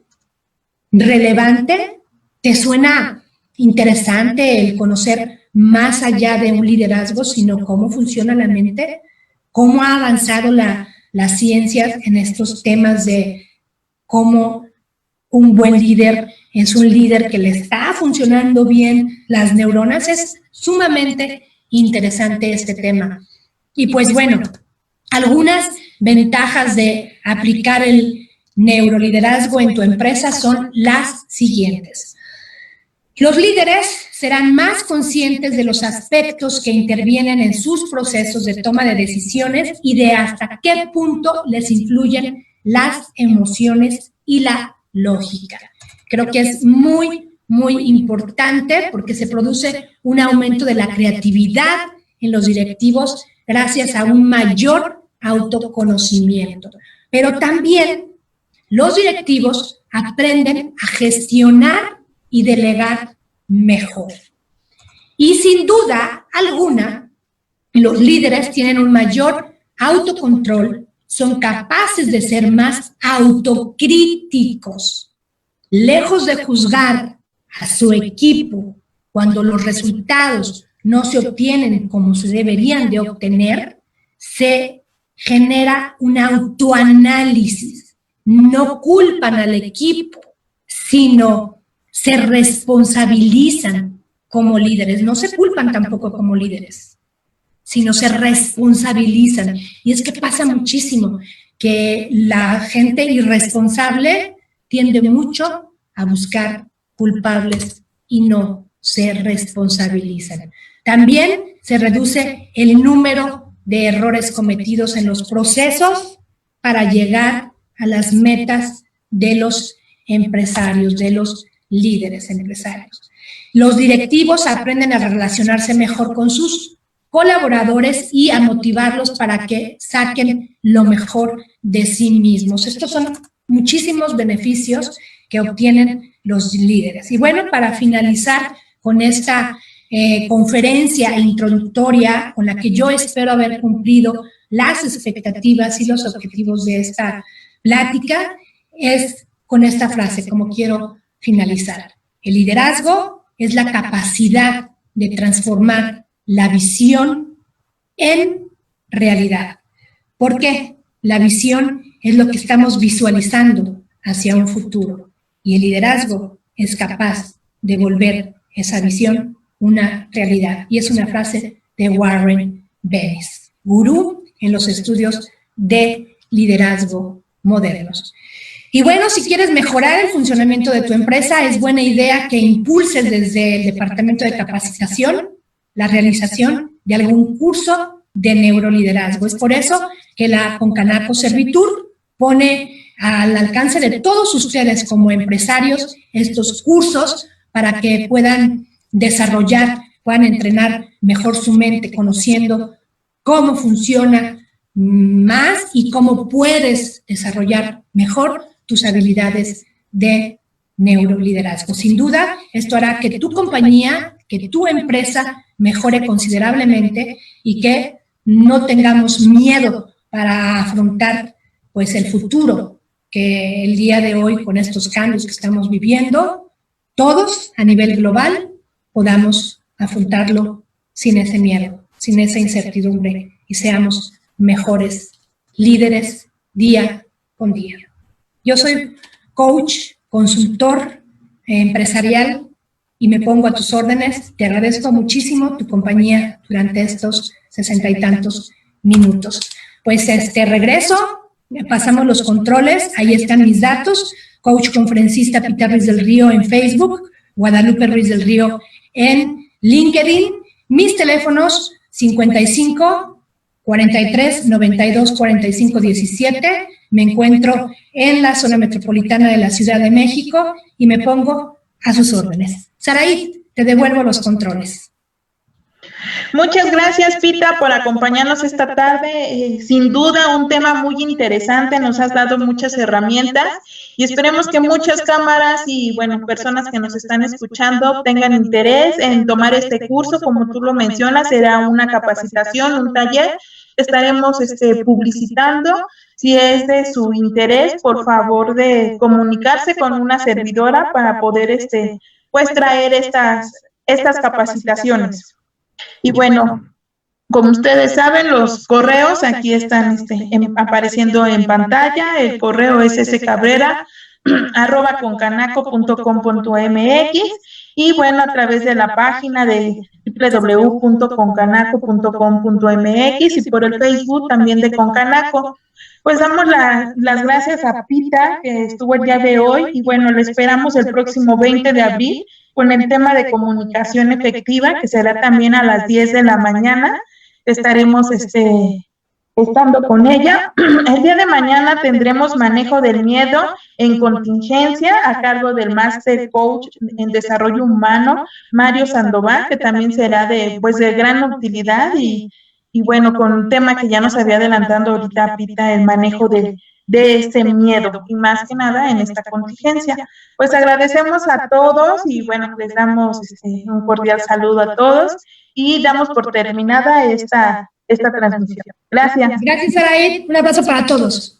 B: ¿Relevante? ¿Te suena interesante el conocer más allá de un liderazgo, sino cómo funciona la mente? ¿Cómo ha avanzado las ciencias en estos temas de cómo un buen líder es un líder que le está funcionando bien las neuronas? Es sumamente interesante este tema. Y pues bueno, algunas ventajas de aplicar el neuroliderazgo en tu empresa son las siguientes. Los líderes serán más conscientes de los aspectos que intervienen en sus procesos de toma de decisiones y de hasta qué punto les influyen las emociones y la lógica. Creo que es muy, muy importante porque se produce un aumento de la creatividad en los directivos gracias a un mayor autoconocimiento. Pero también los directivos aprenden a gestionar y delegar mejor. Y sin duda alguna, los líderes tienen un mayor autocontrol, son capaces de ser más autocríticos. Lejos de juzgar a su equipo cuando los resultados no se obtienen como se deberían de obtener, se genera un autoanálisis. No culpan al equipo, sino se responsabilizan como líderes. No se culpan tampoco como líderes, sino se responsabilizan. Y es que pasa muchísimo que la gente irresponsable tiende mucho a buscar culpables y no se responsabilizan. También se reduce el número de errores cometidos en los procesos para llegar a las metas de los empresarios, de los líderes empresarios. Los directivos aprenden a relacionarse mejor con sus colaboradores y a motivarlos para que saquen lo mejor de sí mismos. Estos son muchísimos beneficios que obtienen los líderes. Y bueno, para finalizar con esta conferencia introductoria con la que yo espero haber cumplido las expectativas y los objetivos de esta plática, es con esta frase como quiero finalizar. El liderazgo es la capacidad de transformar la visión en realidad. ¿Por qué? La visión es lo que estamos visualizando hacia un futuro y el liderazgo es capaz de volver esa visión una realidad. Y es una frase de Warren Bennis, gurú en los estudios de liderazgo modernos. Y bueno, si quieres mejorar el funcionamiento de tu empresa, es buena idea que impulses desde el Departamento de Capacitación la realización de algún curso de neuroliderazgo. Es por eso que la Concanaco Servitur pone al alcance de todos ustedes como empresarios estos cursos para que puedan desarrollar, puedan entrenar mejor su mente, conociendo cómo funciona más y cómo puedes desarrollar mejor tus habilidades de neuroliderazgo. Sin duda, esto hará que tu compañía, que tu empresa mejore considerablemente y que no tengamos miedo para afrontar pues el futuro que el día de hoy, con estos cambios que estamos viviendo, todos a nivel global podamos afrontarlo sin ese miedo, sin esa incertidumbre y seamos mejores líderes día con día. Yo soy coach, consultor empresarial y me pongo a tus órdenes. Te agradezco muchísimo tu compañía durante estos 60 y tantos minutos. Pues regreso, pasamos los controles, ahí están mis datos, coach conferencista Pita Ruiz del Río en Facebook, Guadalupe Ruiz del Río en LinkedIn, mis teléfonos 55 43 92 45 17, me encuentro en la zona metropolitana de la Ciudad de México y me pongo a sus órdenes. Saraí, te devuelvo los controles.
A: Muchas gracias, Pita, por acompañarnos esta tarde. Sin duda, un tema muy interesante. Nos has dado muchas herramientas y esperemos que muchas cámaras y, bueno, personas que nos están escuchando tengan interés en tomar este curso. Como tú lo mencionas, será una capacitación, un taller. Estaremos publicitando. Si es de su interés, por favor, de comunicarse con una servidora para poder, pues, traer estas capacitaciones. Y bueno, como ustedes saben, los correos aquí están apareciendo en pantalla. El correo es scabrera@concanaco.com.mx y bueno, a través de la página de www.concanaco.com.mx y por el Facebook también de Concanaco. Pues damos las gracias a Pita, que estuvo el día de hoy, y bueno, le esperamos el próximo 20 de abril con el tema de comunicación efectiva, que será también a las 10 de la mañana. Estaremos estando con ella. El día de mañana tendremos manejo del miedo en contingencia a cargo del Master Coach en Desarrollo Humano, Mario Sandoval, que también será de gran utilidad y bueno, con un tema que ya nos había adelantado ahorita Pita, el manejo de ese miedo y más que nada en esta contingencia. Pues agradecemos a todos y bueno, les damos un cordial saludo a todos y damos por terminada esta transmisión. Gracias.
B: Gracias, Saraí. Un abrazo para todos.